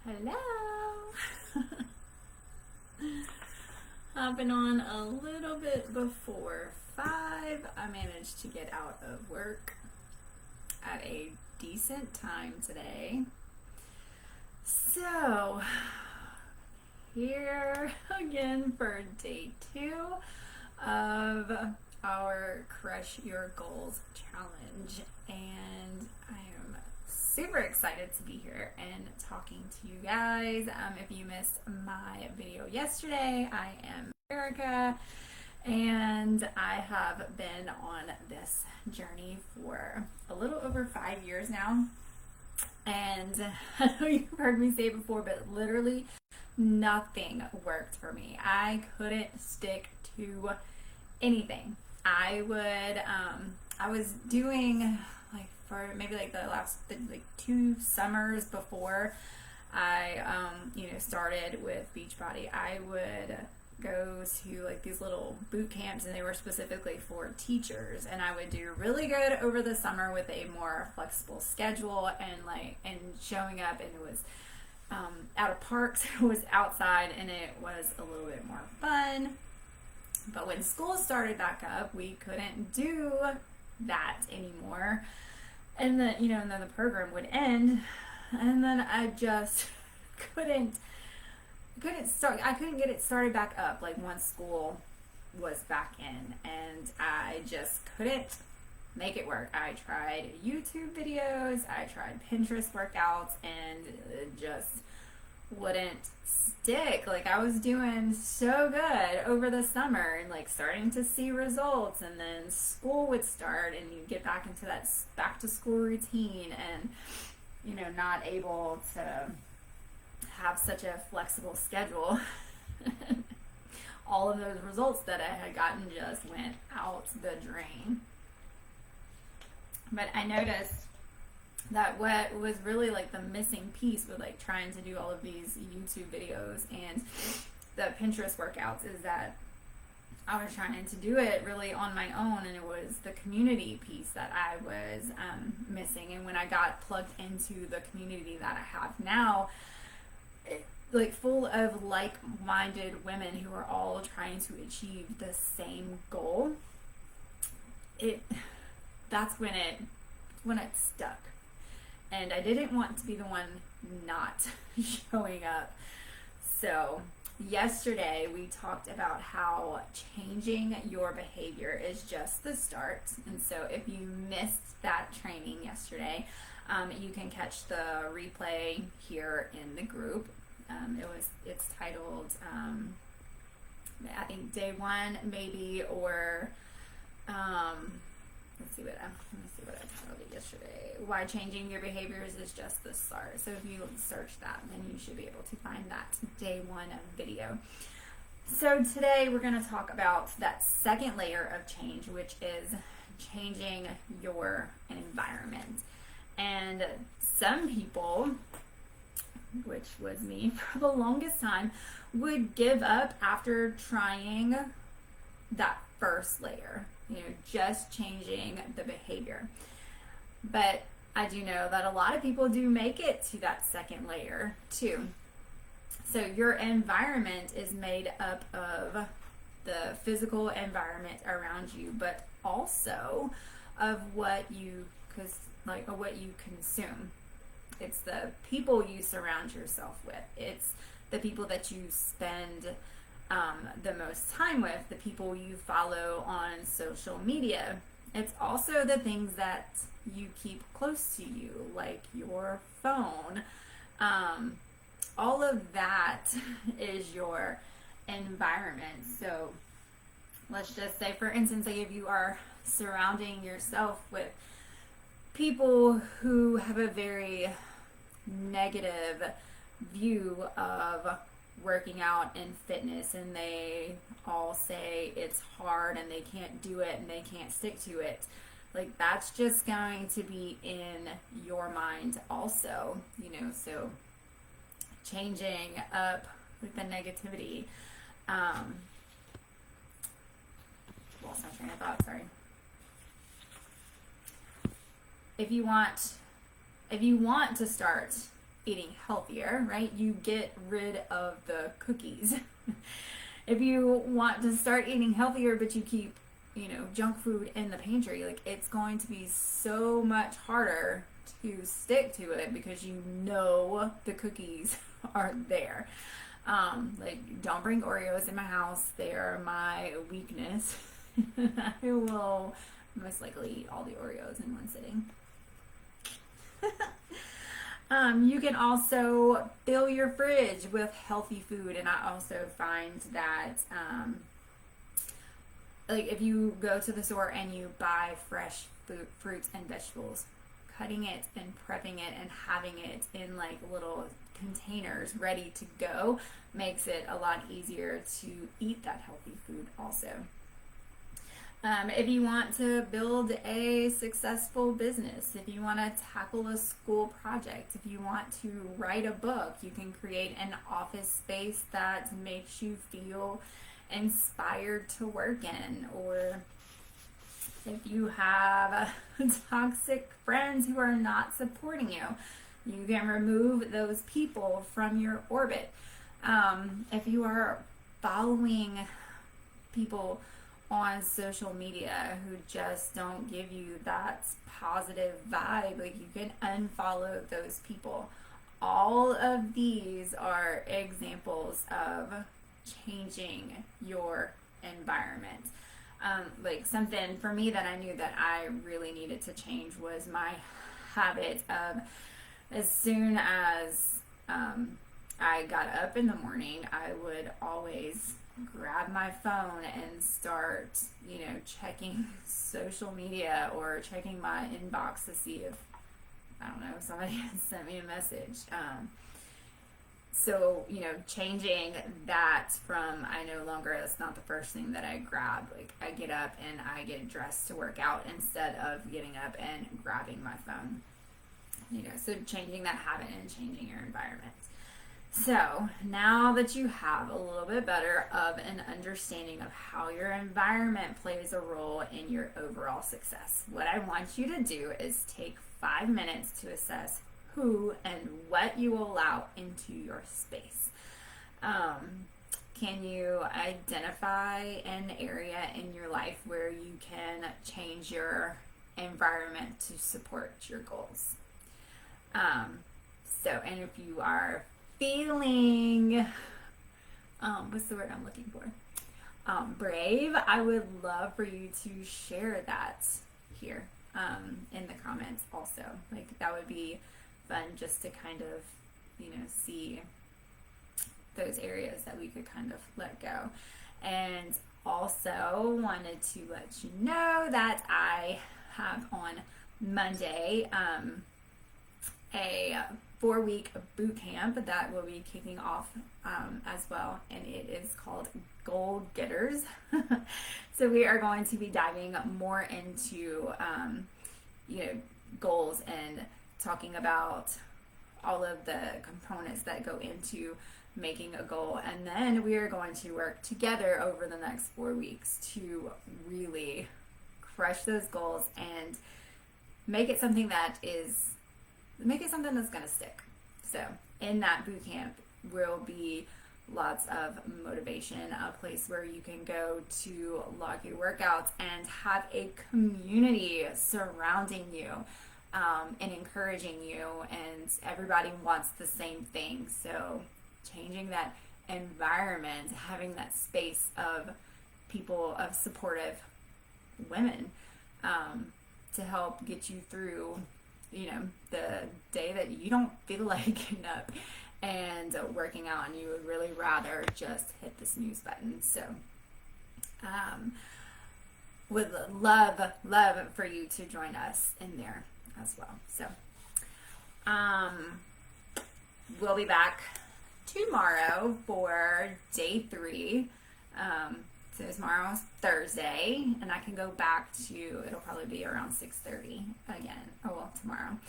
Hello. Hopping on a little bit before 5. I managed to get out of work at a decent time today. So, here again for day 2 of our Crush Your Goals challenge. And I am super excited to be here and talking to you guys. If you missed my video yesterday, I am Erica, and I have been on this journey for a little over 5 years now. And I know you've heard me say it before, but literally nothing worked for me. I couldn't stick to anything. I was doing like for maybe like the last 2 summers before I started with Beachbody. I would go to like these little boot camps, and they were specifically for teachers, and I would do really good over the summer with a more flexible schedule and showing up, and it was out of parks, it was outside, and it was a little bit more fun. But when school started back up, we couldn't do that anymore. And then, and then the program would end, and then I just couldn't start. I couldn't get it started back up like once school was back in, and I just couldn't make it work. I tried YouTube videos, I tried Pinterest workouts, and it just wouldn't stick. Like, I was doing so good over the summer and like starting to see results, and then school would start and you get back into that back to school routine, and not able to have such a flexible schedule. All of those results that I had gotten just went out the drain. But I noticed that what was really like the missing piece with like trying to do all of these YouTube videos and the Pinterest workouts is that I was trying to do it really on my own, and it was the community piece that I was missing. And when I got plugged into the community that I have now, like full of like-minded women who are all trying to achieve the same goal, that's when it stuck. And I didn't want to be the one not showing up. So yesterday we talked about how changing your behavior is just the start. And so if you missed that training yesterday, you can catch the replay here in the group. It's titled I think day 1 maybe, or let me see what I titled it yesterday. Why changing your behaviors is just the start. So if you search that, then you should be able to find that day 1 video. So today we're going to talk about that second layer of change, which is changing your environment. And some people, which was me for the longest time, would give up after trying that first layer, just changing the behavior. But I do know that a lot of people do make it to that second layer too. So your environment is made up of the physical environment around you, but also of what you consume. It's the people you surround yourself with. It's the people that you spend the most time with, the people you follow on social media. It's also the things that you keep close to you, like your phone. All of that is your environment. So let's just say, for instance, like if you are surrounding yourself with people who have a very negative view of working out and fitness, and they all say it's hard and they can't do it and they can't stick to it, like that's just going to be in your mind also, so changing up with the negativity. Lost my train of thought, sorry. If you want to start eating healthier, right? You get rid of the cookies. If you want to start eating healthier, but you keep, junk food in the pantry, like it's going to be so much harder to stick to it because the cookies are there. Like, don't bring Oreos in my house. They are my weakness. I will most likely eat all the Oreos in one sitting. You can also fill your fridge with healthy food, and I also find that like if you go to the store and you buy fresh fruits and vegetables, cutting it and prepping it and having it in like little containers ready to go makes it a lot easier to eat that healthy food also. If you want to build a successful business, if you want to tackle a school project, if you want to write a book, you can create an office space that makes you feel inspired to work in. Or if you have toxic friends who are not supporting you, you can remove those people from your orbit. If you are following people on social media who just don't give you that positive vibe, like you can unfollow those people. All of these are examples of changing your environment. Like something for me that I knew that I really needed to change was my habit of, as soon as I got up in the morning, I would always grab my phone and start, checking social media or checking my inbox to see if, I don't know, somebody had sent me a message. So, changing that from, that's not the first thing that I grab. Like, I get up and I get dressed to work out instead of getting up and grabbing my phone. So changing that habit and changing your environment. So now that you have a little bit better of an understanding of how your environment plays a role in your overall success, what I want you to do is take 5 minutes to assess who and what you allow into your space. Can you identify an area in your life where you can change your environment to support your goals? And if you are feeling, what's the word I'm looking for? Brave, I would love for you to share that here in the comments also. Like, that would be fun just to kind of, see those areas that we could kind of let go. And also wanted to let you know that I have on Monday a 4-week boot camp that will be kicking off as well, and it is called Goal Getters. So we are going to be diving more into goals and talking about all of the components that go into making a goal, and then we are going to work together over the next 4 weeks to really crush those goals and make it something that's going to stick. So in that boot camp will be lots of motivation, a place where you can go to log your workouts and have a community surrounding you and encouraging you, and everybody wants the same thing. So changing that environment, having that space of people, of supportive women to help get you through the day that you don't feel like getting up and working out, and you would really rather just hit the snooze button. So would love for you to join us in there as well. So we'll be back tomorrow for day 3. So tomorrow's Thursday, and I can go back to, it'll probably be around 6:30 again. Tomorrow.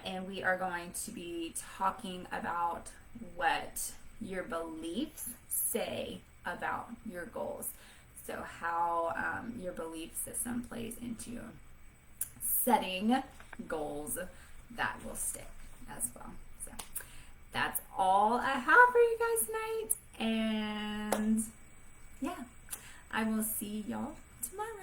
And we are going to be talking about what your beliefs say about your goals. So how your belief system plays into setting goals that will stick as well. So that's all I have for you guys tonight. And yeah, I will see y'all tomorrow.